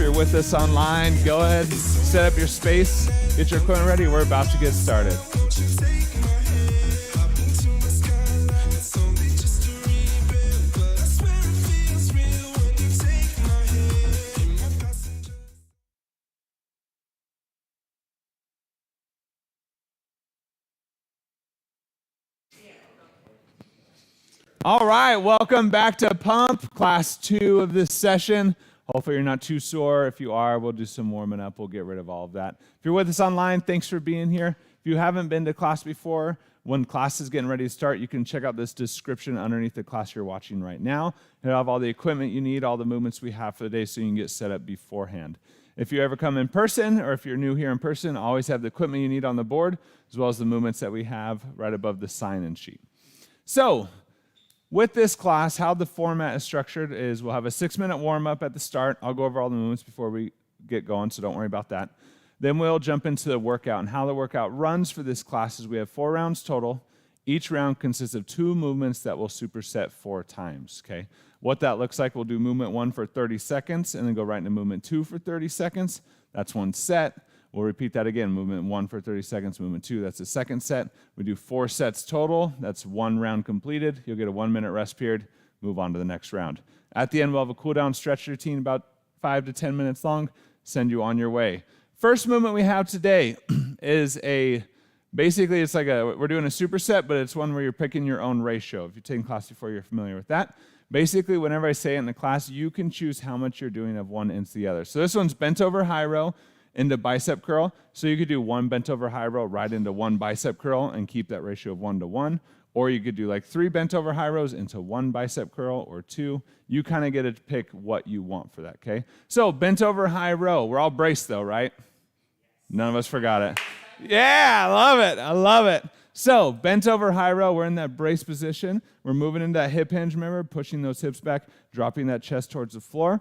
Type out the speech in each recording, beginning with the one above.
you're with us online, go ahead, set up your space, get your equipment ready. We're about to get started. All right, welcome back to Pump, class 2 of this session. Hopefully you're not too sore. If you are, we'll do some warming up. We'll get rid of all of that. If you're with us online, thanks for being here. If you haven't been to class before, when class is getting ready to start, you can check out this description underneath the class you're watching right now. It'll have all the equipment you need, all the movements we have for the day so you can get set up beforehand. If you ever come in person or if you're new here in person, always have the equipment you need on the board as well as the movements that we have right above the sign-in sheet. So, with this class, how the format is structured is we'll have a 6-minute warm-up at the start. I'll go over all the movements before we get going, so don't worry about that. Then we'll jump into the workout, and how the workout runs for this class is we have 4 rounds total. Each round consists of 2 movements that we'll superset 4 times, okay? What that looks like, we'll do movement 1 for 30 seconds, and then go right into movement 2 for 30 seconds. That's 1 set. We'll repeat that again, movement 1 for 30 seconds, movement 2, that's the second set. We do 4 sets total, that's 1 round completed. You'll get a 1-minute rest period, move on to the next round. At the end, we'll have a cool down stretch routine about 5 to 10 minutes long, send you on your way. First movement we have today is basically it's like we're doing a superset, but it's one where you're picking your own ratio. If you've taken class before, you're familiar with that. Basically, whenever I say it in the class, you can choose how much you're doing of one into the other. So this one's bent over high row into bicep curl. So you could do 1 bent over high row right into 1 bicep curl and keep that ratio of 1 to 1. Or you could do like 3 bent over high rows into 1 bicep curl or 2. You kind of get to pick what you want for that, okay? So bent over high row. We're all braced though, right? None of us forgot it. Yeah, I love it. I love it. So bent over high row, we're in that brace position. We're moving into that hip hinge, remember? Pushing those hips back, dropping that chest towards the floor.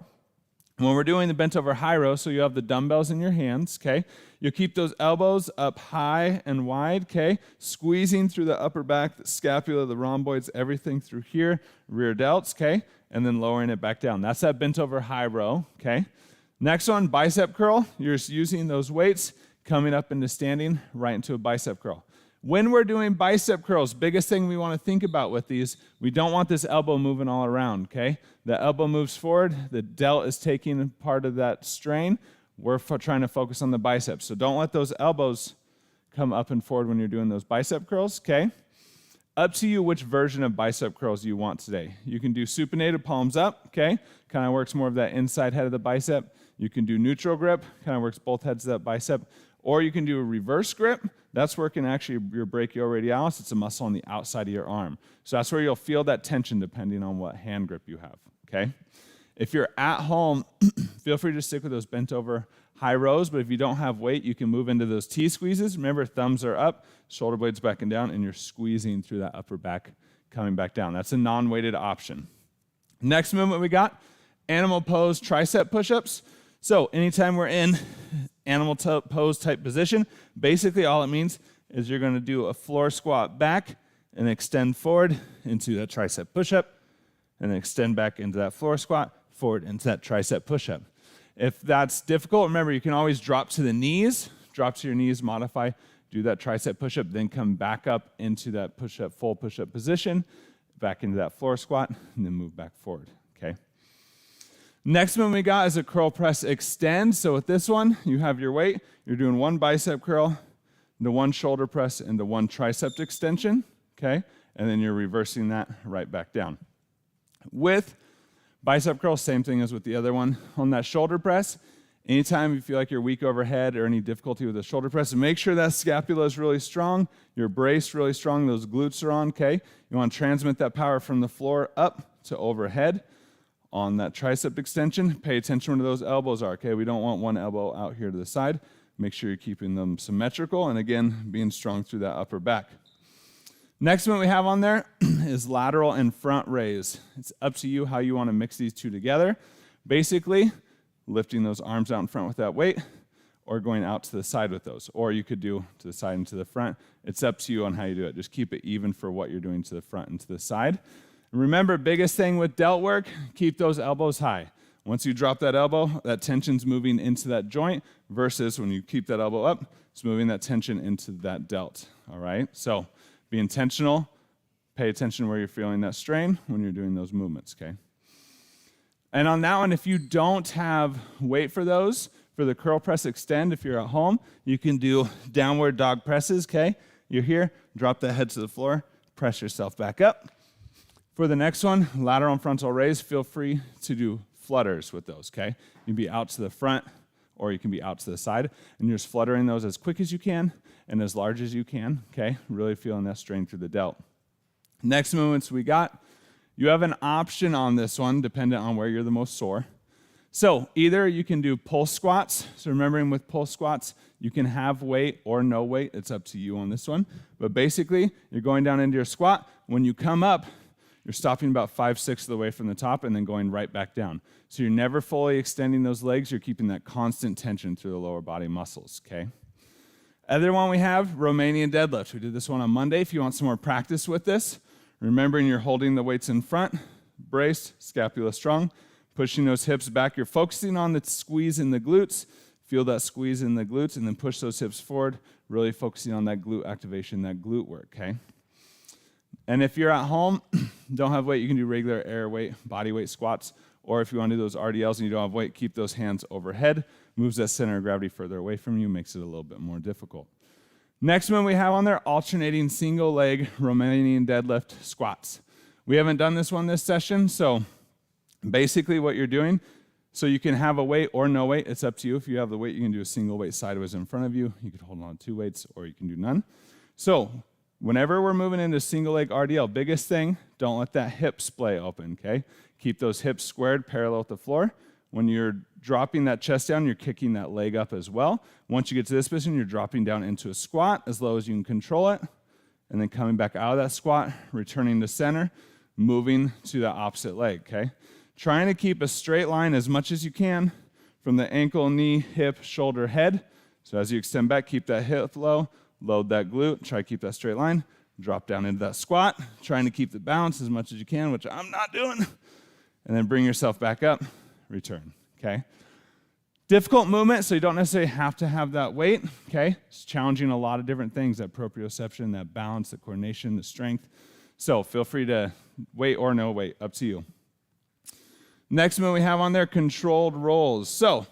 When we're doing the bent over high row, so you have the dumbbells in your hands, okay? You'll keep those elbows up high and wide, okay? Squeezing through the upper back, the scapula, the rhomboids, everything through here, rear delts, okay? And then lowering it back down. That's that bent over high row, okay? Next one, bicep curl. You're just using those weights, coming up into standing, right into a bicep curl. When we're doing bicep curls, biggest thing we want to think about with these, we don't want this elbow moving all around, okay? The elbow moves forward, the delt is taking part of that strain. We're trying to focus on the biceps. So don't let those elbows come up and forward when you're doing those bicep curls, okay? Up to you which version of bicep curls you want today. You can do supinated palms up, okay? Kind of works more of that inside head of the bicep. You can do neutral grip, kind of works both heads of that bicep. Or you can do a reverse grip. That's working actually your brachioradialis. It's a muscle on the outside of your arm. So that's where you'll feel that tension depending on what hand grip you have, okay? If you're at home, feel free to stick with those bent over high rows, but if you don't have weight, you can move into those T squeezes. Remember, thumbs are up, shoulder blades back and down, and you're squeezing through that upper back, coming back down. That's a non-weighted option. Next movement we got, animal pose tricep push-ups. So anytime we're in animal pose type position, basically all it means is you're going to do a floor squat back and extend forward into that tricep push-up and then extend back into that floor squat, forward into that tricep push-up. If that's difficult, remember you can always drop to the knees, drop to your knees, modify, do that tricep push-up, then come back up into that push-up, full push-up position, back into that floor squat, and then move back forward, okay? Next one we got is a curl press extend. So with this one, you have your weight. You're doing 1 bicep curl, the 1 shoulder press, and the 1 tricep extension, okay? And then you're reversing that right back down. With bicep curl, same thing as with the other one. On that shoulder press, anytime you feel like you're weak overhead or any difficulty with the shoulder press, make sure that scapula is really strong, your brace really strong, those glutes are on, okay? You want to transmit that power from the floor up to overhead. On that tricep extension, pay attention where those elbows are, okay? We don't want one elbow out here to the side. Make sure you're keeping them symmetrical, and again, being strong through that upper back. Next one we have on there is lateral and front raise. It's up to you how you want to mix these two together. Basically, lifting those arms out in front with that weight, or going out to the side with those. Or you could do to the side and to the front. It's up to you on how you do it. Just keep it even for what you're doing to the front and to the side. Remember, biggest thing with delt work, keep those elbows high. Once you drop that elbow, that tension's moving into that joint versus when you keep that elbow up, it's moving that tension into that delt, all right? So be intentional. Pay attention where you're feeling that strain when you're doing those movements, okay? And on that one, if you don't have weight for those, for the curl press extend, if you're at home, you can do downward dog presses, okay? You're here, drop that head to the floor, press yourself back up. For the next one, lateral and frontal raise, feel free to do flutters with those, okay? You can be out to the front or you can be out to the side, and you're just fluttering those as quick as you can and as large as you can, okay? Really feeling that strain through the delt. Next movements we got, you have an option on this one dependent on where you're the most sore. So either you can do pulse squats. So remembering with pulse squats, you can have weight or no weight. It's up to you on this one. But basically, you're going down into your squat. When you come up, you're stopping about 5/6 of the way from the top and then going right back down. So you're never fully extending those legs. You're keeping that constant tension through the lower body muscles, okay? Other one we have, Romanian deadlift. We did this one on Monday. If you want some more practice with this, remembering you're holding the weights in front, braced, scapula strong, pushing those hips back. You're focusing on the squeeze in the glutes. Feel that squeeze in the glutes and then push those hips forward, really focusing on that glute activation, that glute work, okay? And if you're at home, don't have weight, you can do regular air weight, body weight squats, or if you want to do those RDLs and you don't have weight, keep those hands overhead, moves that center of gravity further away from you, makes it a little bit more difficult. Next one we have on there, alternating single leg Romanian deadlift squats. We haven't done this one this session, so basically what you're doing, so you can have a weight or no weight, it's up to you. If you have the weight, you can do a single weight sideways in front of you. You could hold on to 2 weights, or you can do none. So whenever we're moving into single leg RDL, biggest thing, don't let that hip splay open, okay? Keep those hips squared parallel with the floor. When you're dropping that chest down, you're kicking that leg up as well. Once you get to this position, you're dropping down into a squat as low as you can control it, and then coming back out of that squat, returning to center, moving to the opposite leg, okay? Trying to keep a straight line as much as you can from the ankle, knee, hip, shoulder, head. So as you extend back, keep that hip low, load that glute, try to keep that straight line, drop down into that squat, trying to keep the balance as much as you can, which I'm not doing, and then bring yourself back up, return, okay? Difficult movement, so you don't necessarily have to have that weight, okay? It's challenging a lot of different things, that proprioception, that balance, the coordination, the strength. So feel free to weight or no weight, up to you. Next move we have on there, controlled rolls. So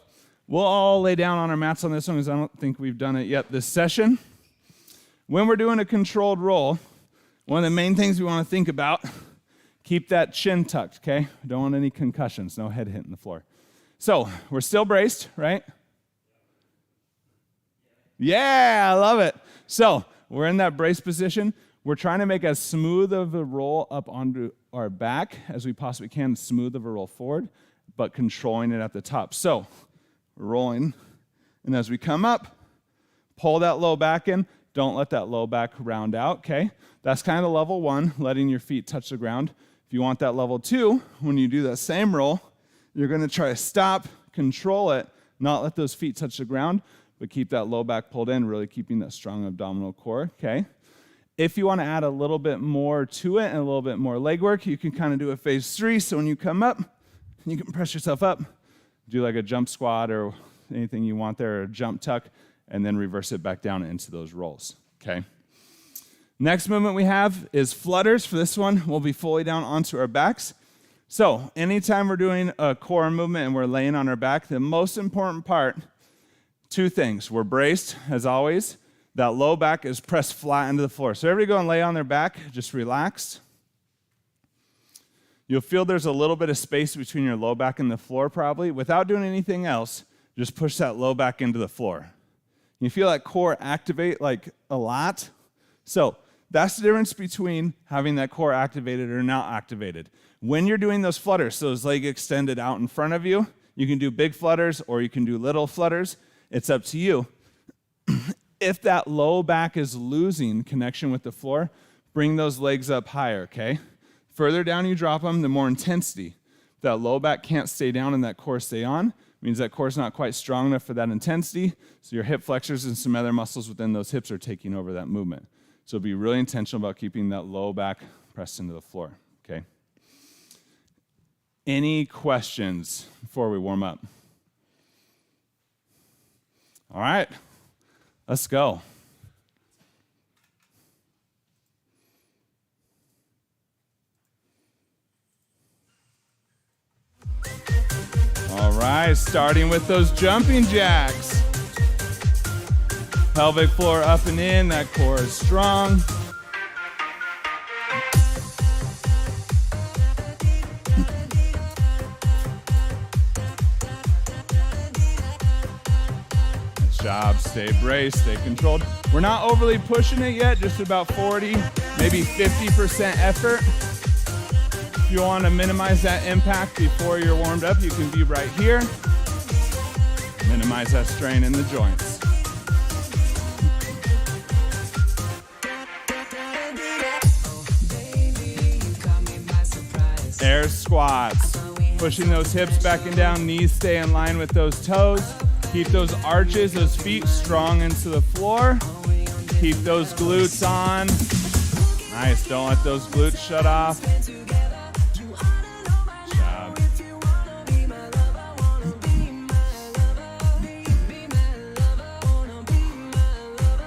we'll all lay down on our mats on this one because I don't think we've done it yet this session. When we're doing a controlled roll, one of the main things we want to think about, keep that chin tucked, okay? Don't want any concussions, no head hitting the floor. So we're still braced, right? Yeah, I love it. So we're in that brace position. We're trying to make as smooth of a roll up onto our back as we possibly can, smooth of a roll forward, but controlling it at the top. So we're rolling, and as we come up, pull that low back in. Don't let that low back round out, okay? That's kind of level 1, letting your feet touch the ground. If you want that level 2, when you do that same roll, you're going to try to stop, control it, not let those feet touch the ground, but keep that low back pulled in, really keeping that strong abdominal core, okay? If you want to add a little bit more to it and a little bit more leg work, you can kind of do a phase 3. So when you come up, you can press yourself up, do like a jump squat or anything you want there, or a jump tuck, and then reverse it back down into those rolls, okay? Next movement we have is flutters. For this one, we'll be fully down onto our backs. So anytime we're doing a core movement and we're laying on our back, the most important part, 2 things. We're braced, as always. That low back is pressed flat into the floor. So everybody go and lay on their back, just relaxed. You'll feel there's a little bit of space between your low back and the floor probably. Without doing anything else, just push that low back into the floor. You feel that core activate like a lot. So that's the difference between having that core activated or not activated. When you're doing those flutters, so those legs extended out in front of you, you can do big flutters or you can do little flutters. It's up to you. If that low back is losing connection with the floor, bring those legs up higher, okay? Further down you drop them, the more intensity. If that low back can't stay down and that core stay on, means that core's not quite strong enough for that intensity, so your hip flexors and some other muscles within those hips are taking over that movement. So be really intentional about keeping that low back pressed into the floor, okay? Any questions before we warm up? All right, let's go. All right, starting with those jumping jacks. Pelvic floor up and in, that core is strong. Nice job, stay braced, stay controlled. We're not overly pushing it yet, just about 40, maybe 50% effort. If you want to minimize that impact before you're warmed up, you can be right here. Minimize that strain in the joints. Air squats. Pushing those hips back and down, knees stay in line with those toes. Keep those arches, those feet strong into the floor. Keep those glutes on. Nice, don't let those glutes shut off.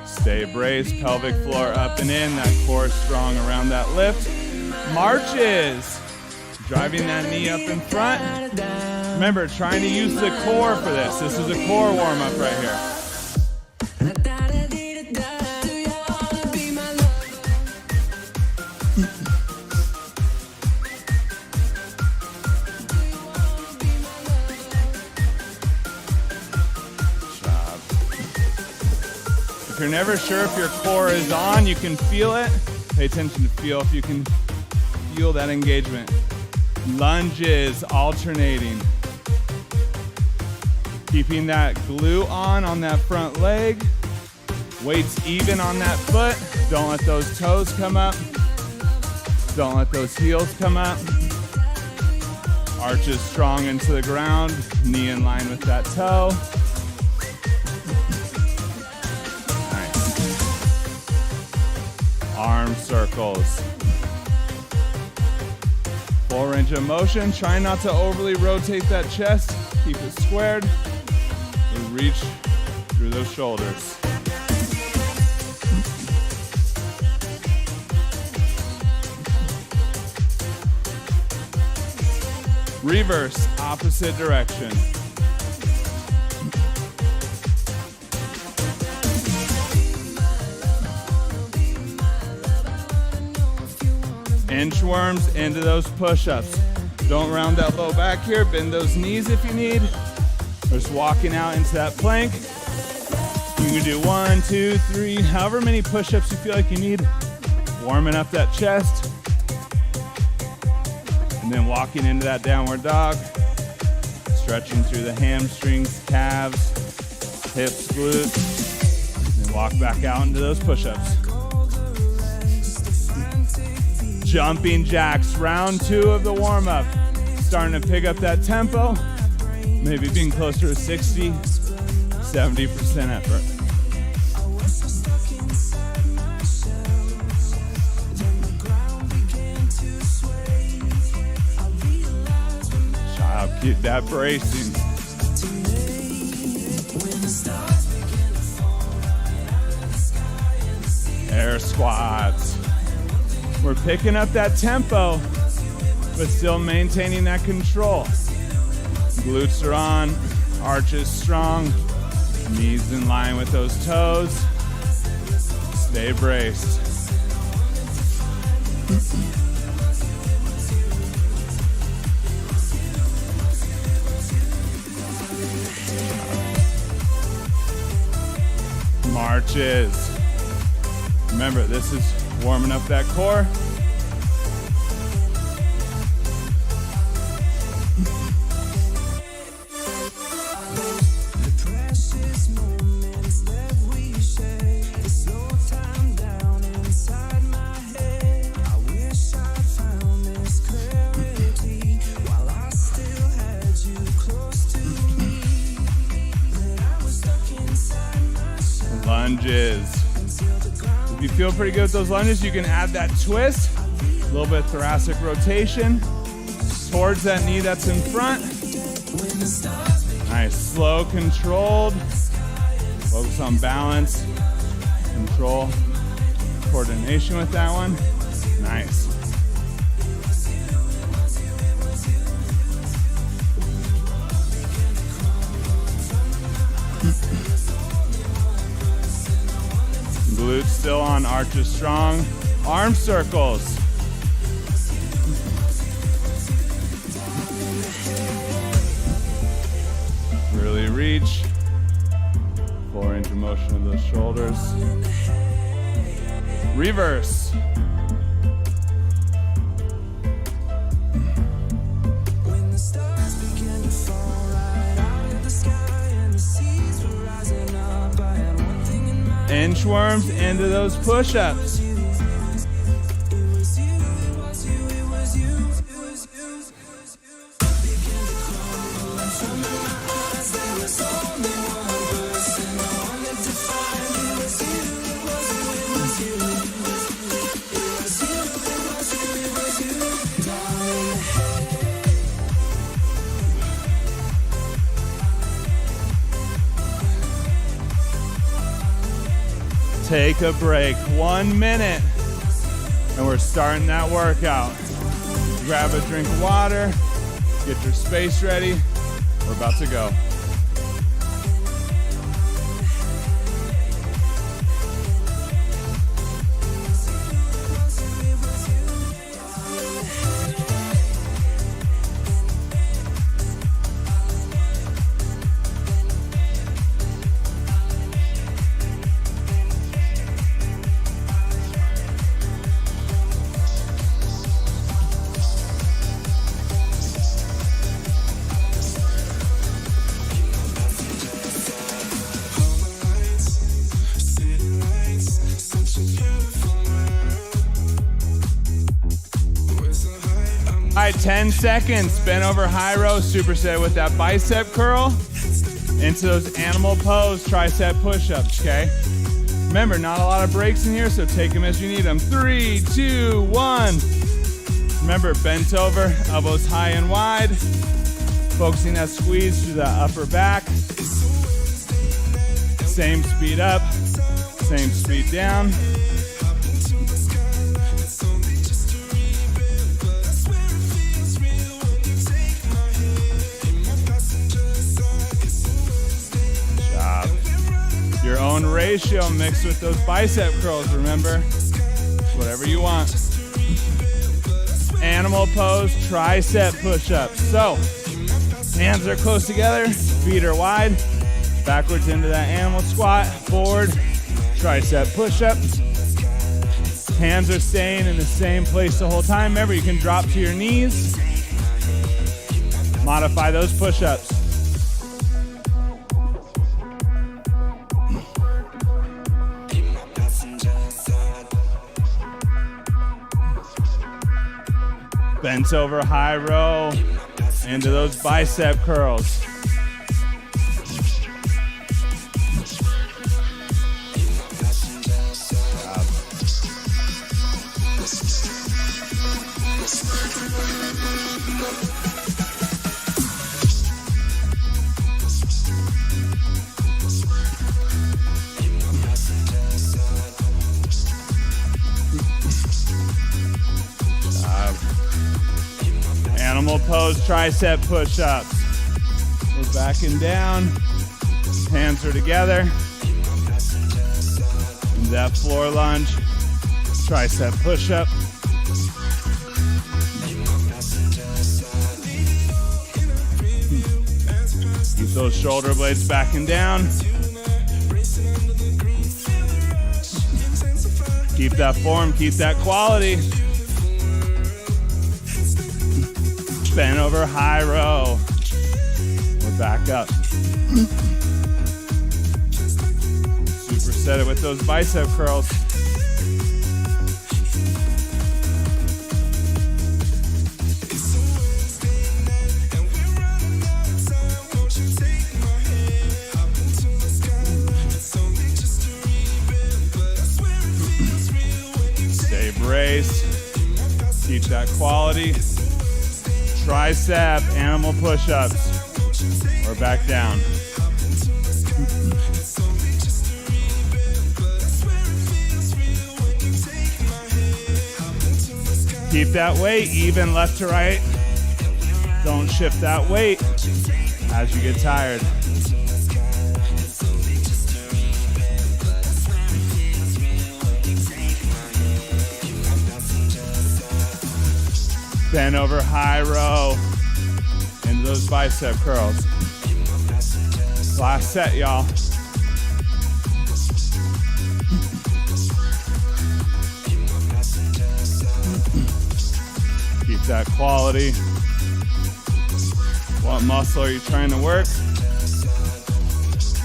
Stay braced, pelvic floor up and in, that core strong around that lift. Marches, driving that knee up in front. Remember, trying to use the core for this. This is a core warm-up right here. If you're never sure if your core is on, you can feel it. Pay attention to feel if you can feel that engagement. Lunges, alternating. Keeping that glute on that front leg. Weights even on that foot. Don't let those toes come up. Don't let those heels come up. Arches strong into the ground. Knee in line with that toe. Arm circles. Full range of motion. Try not to overly rotate that chest. Keep it squared. And reach through those shoulders. Reverse, opposite direction. Inchworms into those push-ups. Don't round that low back here. Bend those knees if you need. Just walking out into that plank. You can do 1, 2, 3, however many push-ups you feel like you need. Warming up that chest. And then walking into that downward dog. Stretching through the hamstrings, calves, hips, glutes. And then walk back out into those push-ups. Jumping jacks, round 2 of the warm-up. Starting to pick up that tempo, maybe being closer to 60, 70% effort. Child, keep that bracing. Air squats. We're picking up that tempo, but still maintaining that control. Glutes are on, arches strong, knees in line with those toes. Stay braced. Marches. Remember, this is warming up that core. Lunges. If you feel pretty good with those lunges, you can add that twist, a little bit of thoracic rotation. towards that knee that's in front. Nice, slow, controlled. Focus on balance, control, coordination with that one. Nice. Glutes still on, arches strong. Arm circles. Really reach. 4-inch motion of those shoulders. Reverse. Inchworms into those push-ups. Take a break, 1 minute, and we're starting that workout. Grab a drink of water, get your space ready. We're about to go. All right, 10 seconds. Bent over high row, superset with that bicep curl into those animal pose tricep push-ups, okay? Remember, not a lot of breaks in here, so take them as you need them. 3, 2, 1. Remember, bent over, elbows high and wide. Focusing that squeeze through that upper back. Same speed up, same speed down. Your own ratio mixed with those bicep curls, remember? Whatever you want. Animal pose, tricep push-ups. So, hands are close together, feet are wide. Backwards into that animal squat, forward, tricep push-up. Hands are staying in the same place the whole time. Remember, you can drop to your knees. Modify those push-ups. Bent over high row into those bicep curls. Animal pose, tricep push-ups. We're backing down. Hands are together. And that floor lunge, tricep push-up. Keep those shoulder blades backing down. Keep that form, keep that quality. Bent over high row. We're back up. Superset it with those bicep curls. Stay braced. Keep that quality. Tricep, animal push-ups. Or back down. Keep that weight even left to right. Don't shift that weight as you get tired. Bend over high row into those bicep curls. Last set, y'all. Keep that quality. What muscle are you trying to work?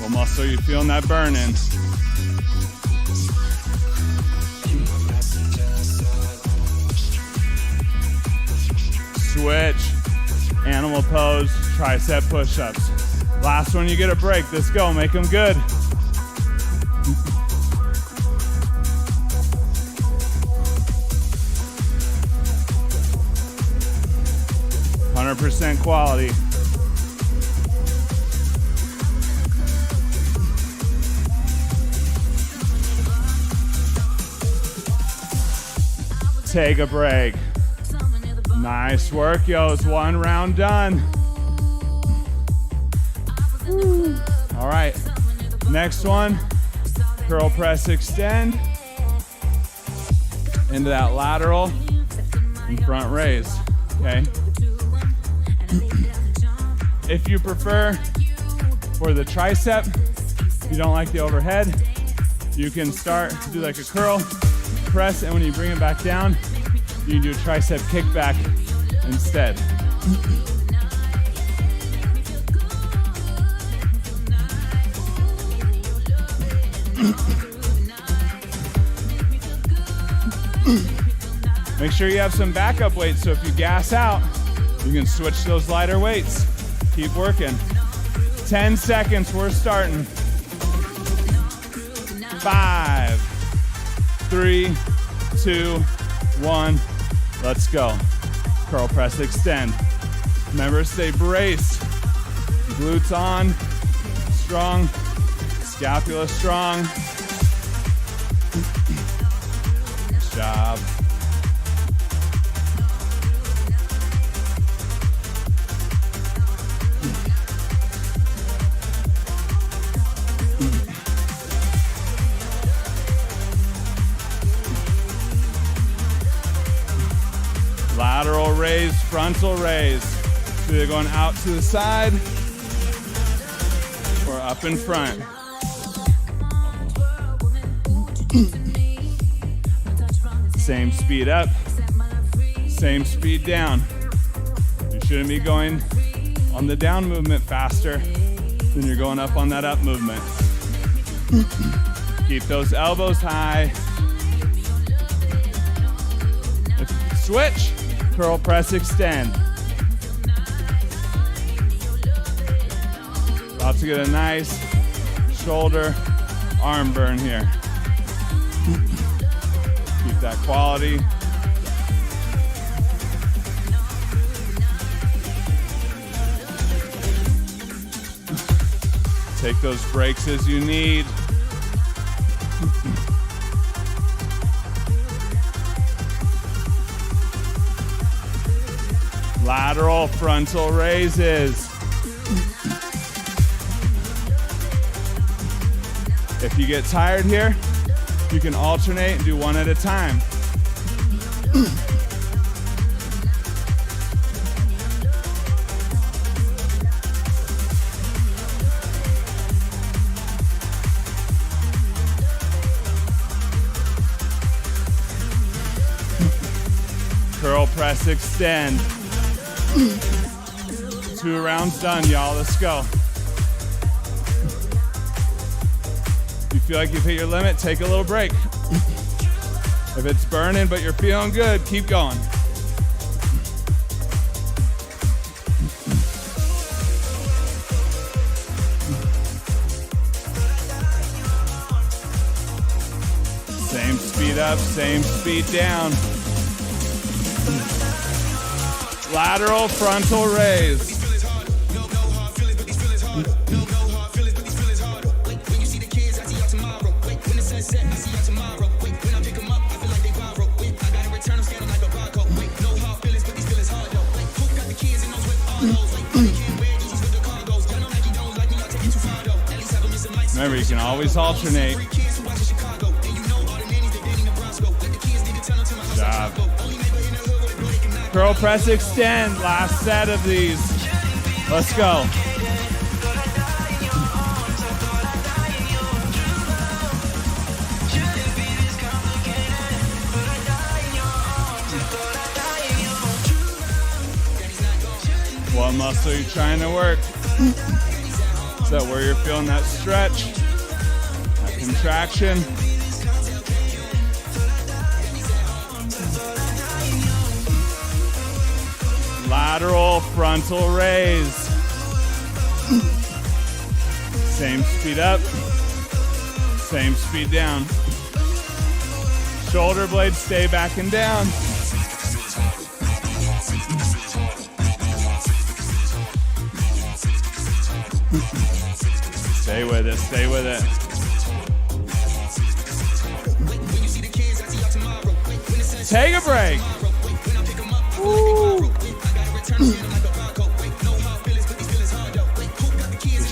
What muscle are you feeling that burn in? Switch, animal pose, tricep push-ups. Last one, you get a break. Let's go, make them good. 100% quality. Take a break. Nice work, yo. It's one round done. All right. Next one, curl press extend into that lateral and front raise. Okay. If you prefer for the tricep, if you don't like the overhead, you can start to do like a curl press, and when you bring it back down, you can do a tricep kickback instead. Make sure you have some backup weights, so if you gas out, you can switch to those lighter weights. Keep working. 10 seconds, we're starting. 5, 3, 2, 1, let's go. Curl press extend. Remember, stay braced. Glutes on, strong. Scapula strong. Nice job. Lateral raise, frontal raise. So they're going out to the side or up in front. Same speed up, same speed down. You shouldn't be going on the down movement faster than you're going up on that up movement. Keep those elbows high. Switch, curl press extend. About to get a nice shoulder arm burn here. Keep that quality. Take those breaks as you need. Lateral frontal raises. If you get tired here, you can alternate and do one at a time. Curl press extend. 2 rounds done, y'all. Let's go. If you feel like you've hit your limit, take a little break. If it's burning but you're feeling good, keep going. Same speed up, same speed down. Lateral frontal raise. Remember, you can always alternate. Good job. Curl press extend, last set of these. Let's go. What muscle are you trying to work? Is that where you're feeling that stretch, that contraction? Lateral frontal raise. Same speed up, same speed down. Shoulder blades stay back and down. Stay with it, stay with it. Take a break. Woo.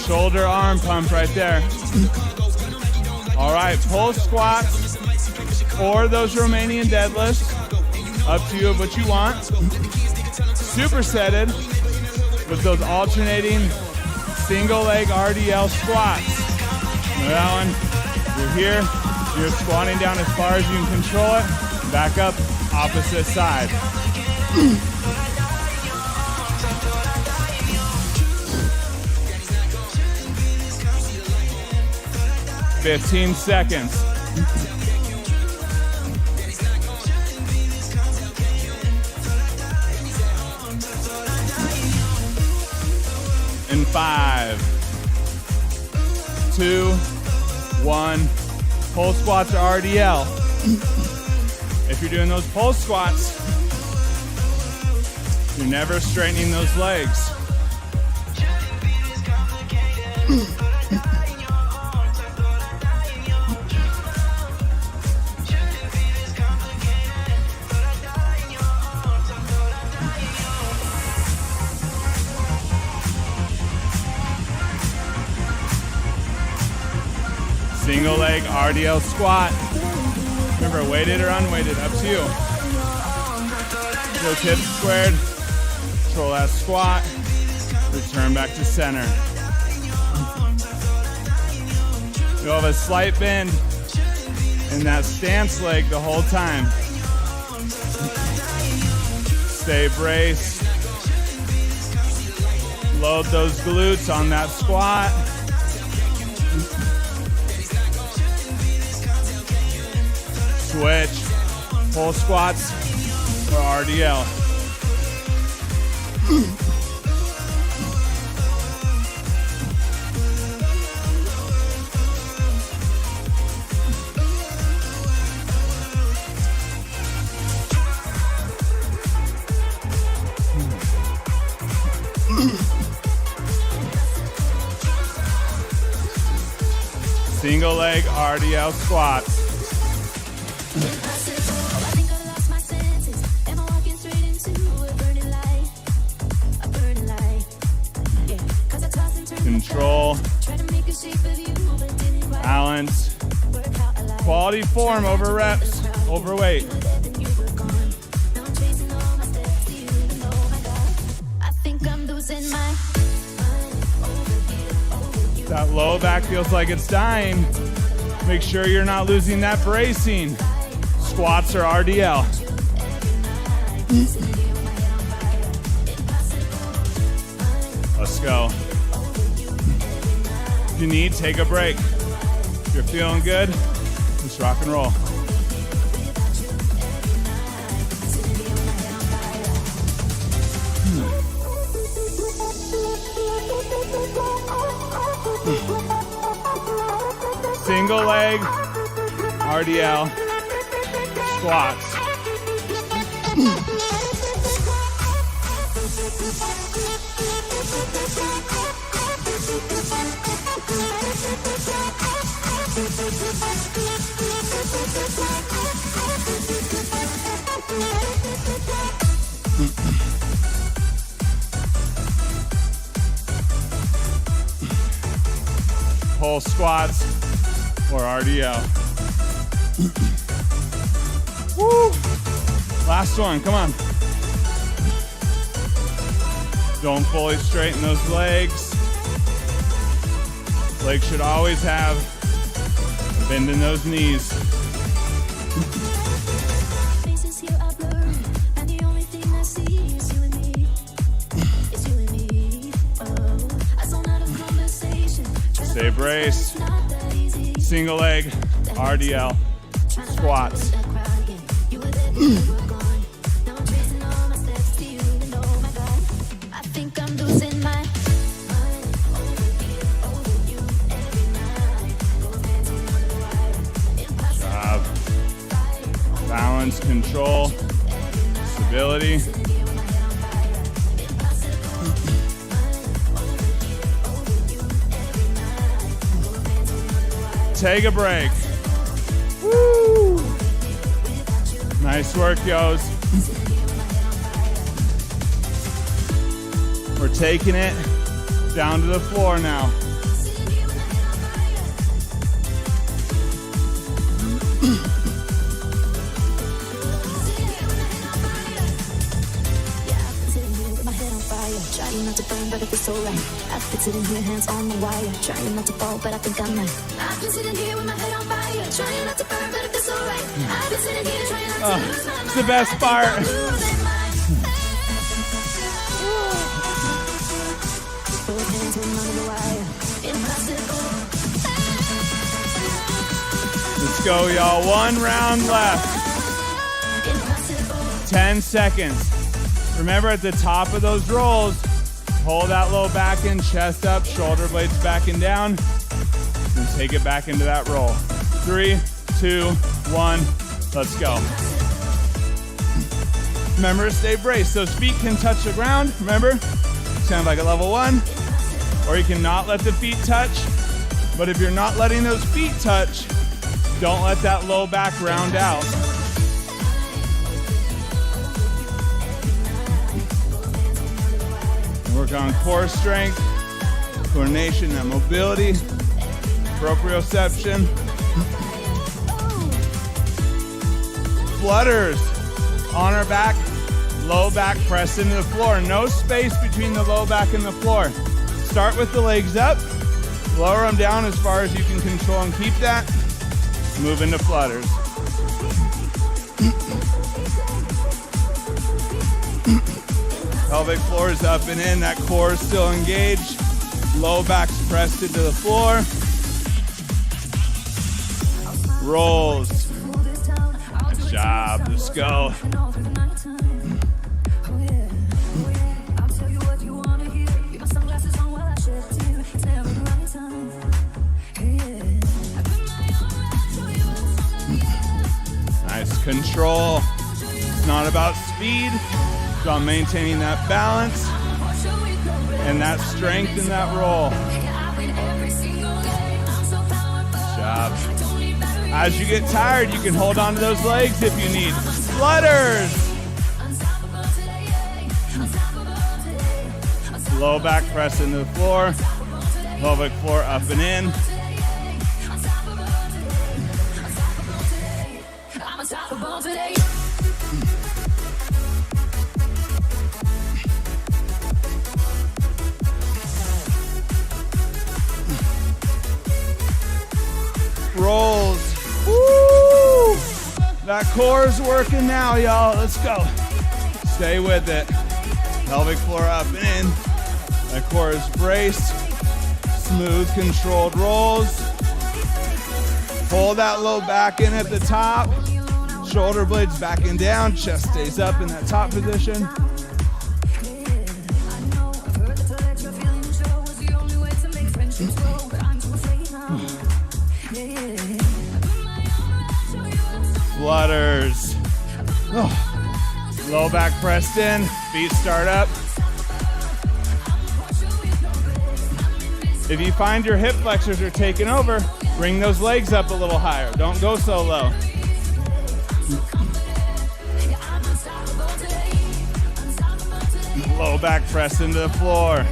Shoulder arm pump right there. All right, pull squats or those Romanian deadlifts. Up to you of what you want. Supersetted with those alternating single leg RDL squats. Now that one, you're here, you're squatting down as far as you can control it. Back up, opposite side. 15 seconds. In 5, 2, 1. Pull squats are RDL. If you're doing those pull squats, you're never straightening those legs. Single leg RDL squat. Remember, weighted or unweighted, up to you. Go hips squared. Control that squat. Return back to center. You'll have a slight bend in that stance leg the whole time. Stay braced. Load those glutes on that squat. Switch, pull squats or RDL. Single leg RDL squats. Control, balance, quality form over reps, over weight. That low back feels like it's dying. Make sure you're not losing that bracing. Squats are RDL. Let's go. If you need, take a break. If you're feeling good, just rock and roll. Single leg RDL squats. pull squats or RDL. Woo! Last one, come on. Don't fully straighten those legs. Legs should always have a bend in those knees. Stay braced. Single leg RDL squats. Job. Balance, control, stability. Take a break. Woo! Nice work, yos. We're taking it down to the floor now. Trying not to burn, but it feels so right. I've been sitting here, hands on the wire. Trying not to fall, but I think I'm right. I've been sitting here with my head on fire. Trying not to burn, but it feels so right. I've been sitting here, trying not to lose my mind. It's the best part. Let's go, y'all. 1 round left. 10 seconds. Remember, at the top of those rolls, hold that low back in, chest up, shoulder blades back and down, and take it back into that roll. 3, 2, 1, let's go. Remember, stay braced. Those feet can touch the ground. Remember, sound like a level 1, or you can not let the feet touch. But if you're not letting those feet touch, don't let that low back round out. Work on core strength, coordination, and mobility, proprioception. Flutters on our back, low back press into the floor. No space between the low back and the floor. Start with the legs up, lower them down as far as you can control and keep that. Move into flutters. Pelvic floor is up and in, that core is still engaged. Low back's pressed into the floor. Rolls. Nice job, let's go. Nice control. It's not about speed. On maintaining that balance and that strength in that roll. Good job. As you get tired, you can hold on to those legs if you need. Flutters. Low back press into the floor. Pelvic floor up and in. Rolls. Woo! That core is working now, y'all. Let's go. Stay with it. Pelvic floor up and in. That core is braced. Smooth, controlled rolls. Pull that low back in at the top. Shoulder blades back and down. Chest stays up in that top position. Flutters. Oh. Low back pressed in, feet start up. If you find your hip flexors are taking over, bring those legs up a little higher. Don't go so low. Low back press into the floor.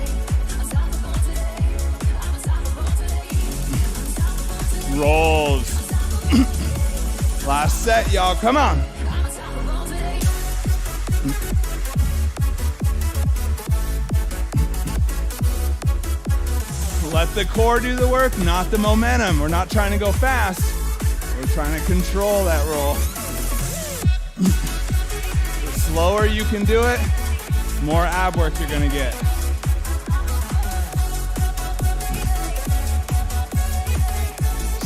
Rolls. Last set, y'all. Come on. Let the core do the work, not the momentum. We're not trying to go fast. We're trying to control that roll. The slower you can do it, more ab work you're gonna get.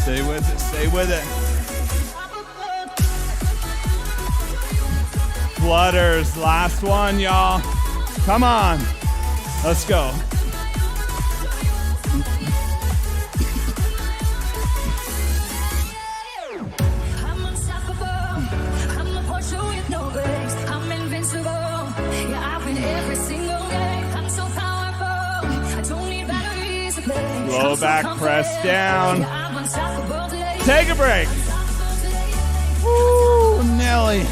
Stay with it, stay with it. Flutters, last one, y'all. Come on, let's go. I'm unstoppable. I'm a Porsche with no brakes. I'm invincible. Yeah, I win every single game. I'm so powerful. I don't need batteries to play. Low back press down. Yeah, I'm unstoppable today. Take a break. Woo, Nelly.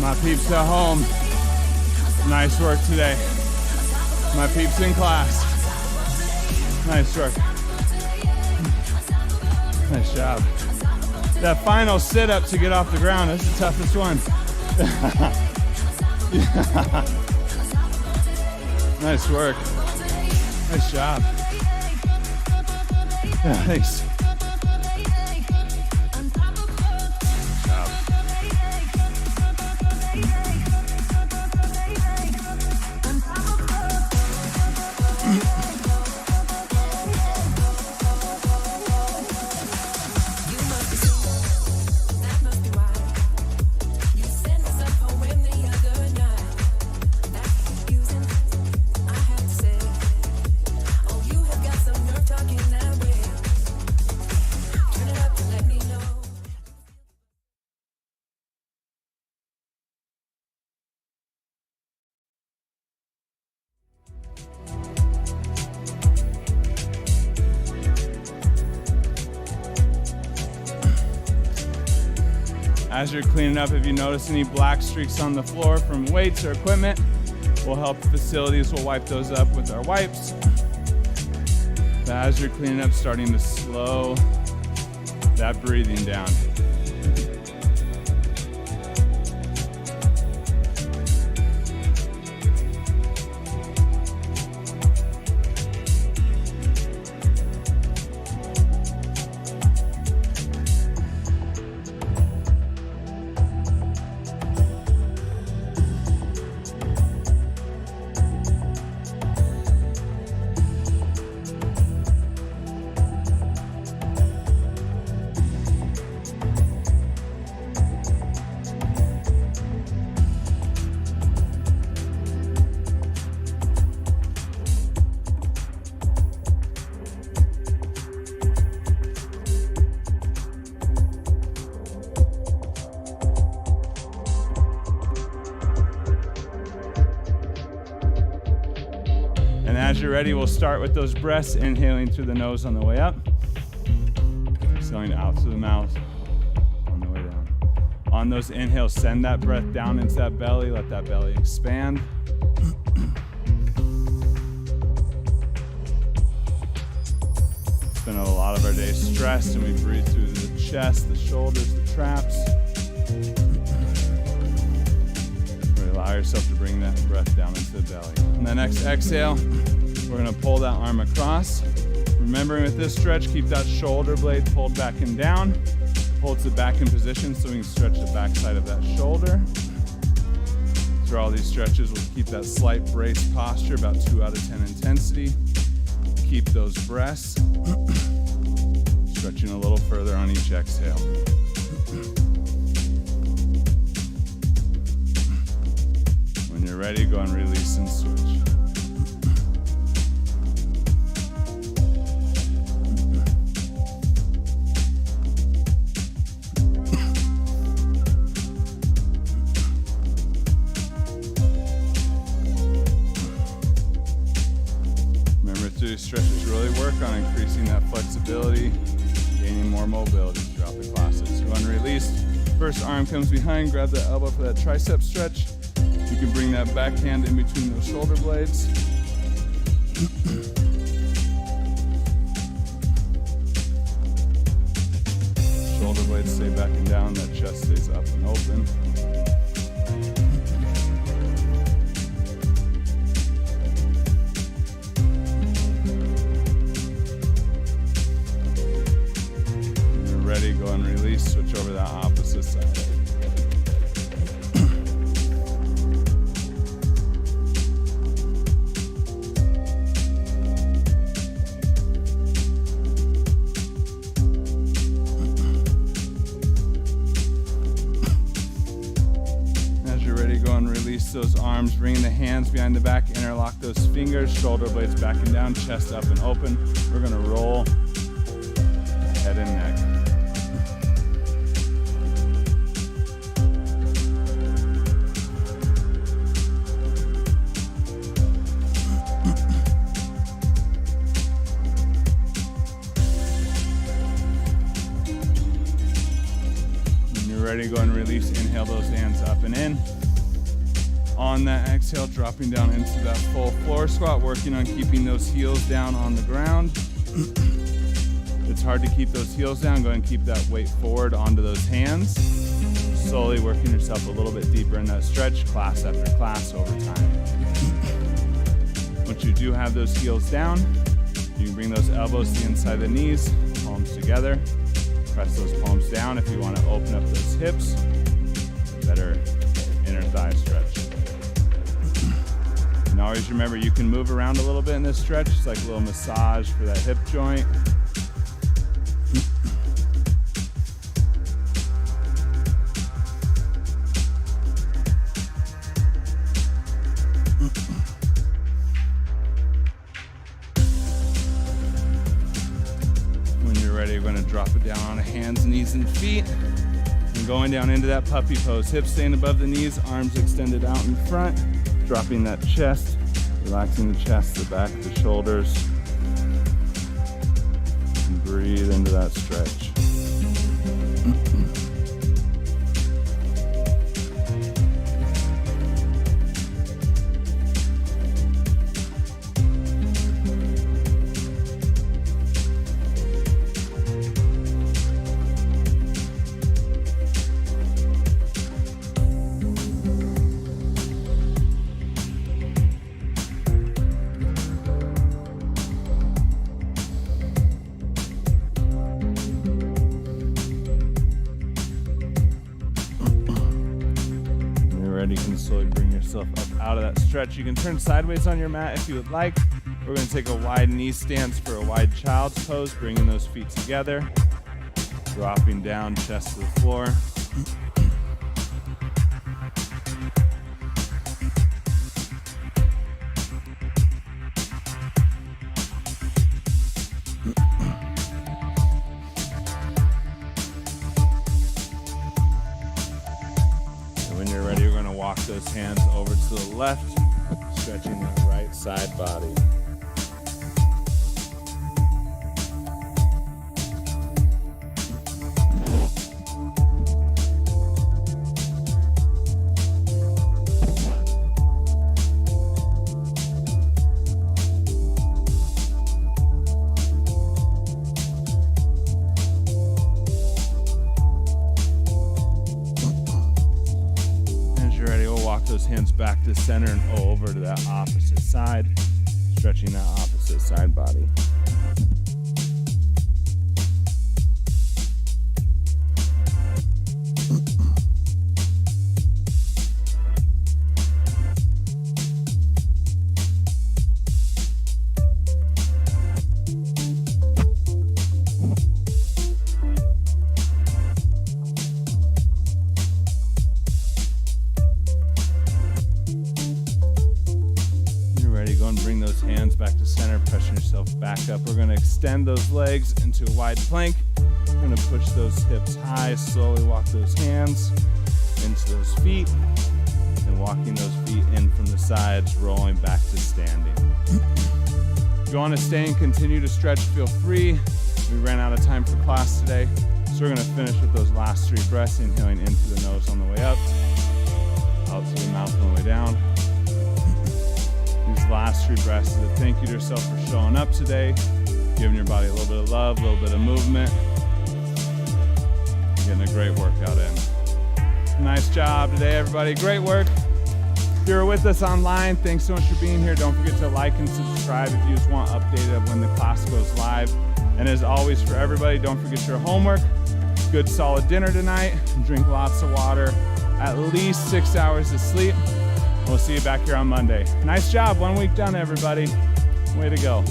My peeps at home, nice work today. My peeps in class, nice work. Nice job. That final sit-up to get off the ground, that's the toughest one. Nice work. Nice job. Yeah, thanks. As you're cleaning up, if you notice any black streaks on the floor from weights or equipment, we'll help the facilities. We'll wipe those up with our wipes. But as you're cleaning up, starting to slow that breathing down. And as you're ready, we'll start with those breaths, inhaling through the nose on the way up, exhaling out through the mouth on the way down. On those inhales, send that breath down into that belly, let that belly expand. Spend a lot of our day stressed, and we breathe through the chest, the shoulders, the traps. Allow yourself to bring that breath down into the belly. And then next exhale, we're gonna pull that arm across. Remembering with this stretch, keep that shoulder blade pulled back and down. Holds it back in position so we can stretch the back side of that shoulder. Through all these stretches, we'll keep that slight brace posture, about 2 out of 10 intensity. Keep those breaths. Stretching a little further on each exhale. When you're ready, go and release and switch. Remember, through these stretches, really work on increasing that flexibility, gaining more mobility throughout the classes. Go and release. First arm comes behind, grab that elbow for that tricep stretch. You can bring that back hand in between those shoulder blades. open. When you're ready, go and release, switch over to that opposite side. Those arms, bringing the hands behind the back, interlock those fingers, shoulder blades back and down, chest up and open. We're gonna roll head and neck. When you're ready, go and release. Inhale those hands up and in. On that exhale, dropping down into that full floor squat, working on keeping those heels down on the ground. It's hard to keep those heels down. Go ahead and keep that weight forward onto those hands. Slowly working yourself a little bit deeper in that stretch, class after class over time. Once you do have those heels down, you can bring those elbows to the inside of the knees, palms together. Press those palms down if you want to open up those hips. Better inner thigh stretch. And always remember, you can move around a little bit in this stretch. It's like a little massage for that hip joint. When you're ready, you're going to drop it down on hands, knees, and feet. And going down into that puppy pose. Hips staying above the knees, arms extended out in front. Dropping that chest, relaxing the chest, the back, the shoulders. And breathe into that stretch. You can slowly bring yourself up out of that stretch. You can turn sideways on your mat if you would like. We're going to take a wide knee stance for a wide child's pose, bringing those feet together, dropping down, chest to the floor. Walk those hands over to the left, stretching that right side body. Those hands back to center and over to that opposite side, stretching that opposite side body. Bring those hands back to center, pressing yourself back up. We're going to extend those legs into a wide plank. We're going to push those hips high, slowly walk those hands into those feet, and walking those feet in from the sides, rolling back to standing. If you want to stay and continue to stretch, feel free. We ran out of time for class today, so we're going to finish with those last 3 breaths, inhaling into the nose on the way up, out to the mouth on the way down. These last 3 breaths is a thank you to yourself for showing up today, giving your body a little bit of love, a little bit of movement, getting a great workout in. Nice job today, everybody. Great work. If you're with us online, thanks so much for being here. Don't forget to like and subscribe if you just want updated of when the class goes live. And as always, for everybody, don't forget your homework. Good solid dinner tonight. Drink lots of water. At least 6 hours of sleep. We'll see you back here on Monday. Nice job. 1 week done, everybody. Way to go.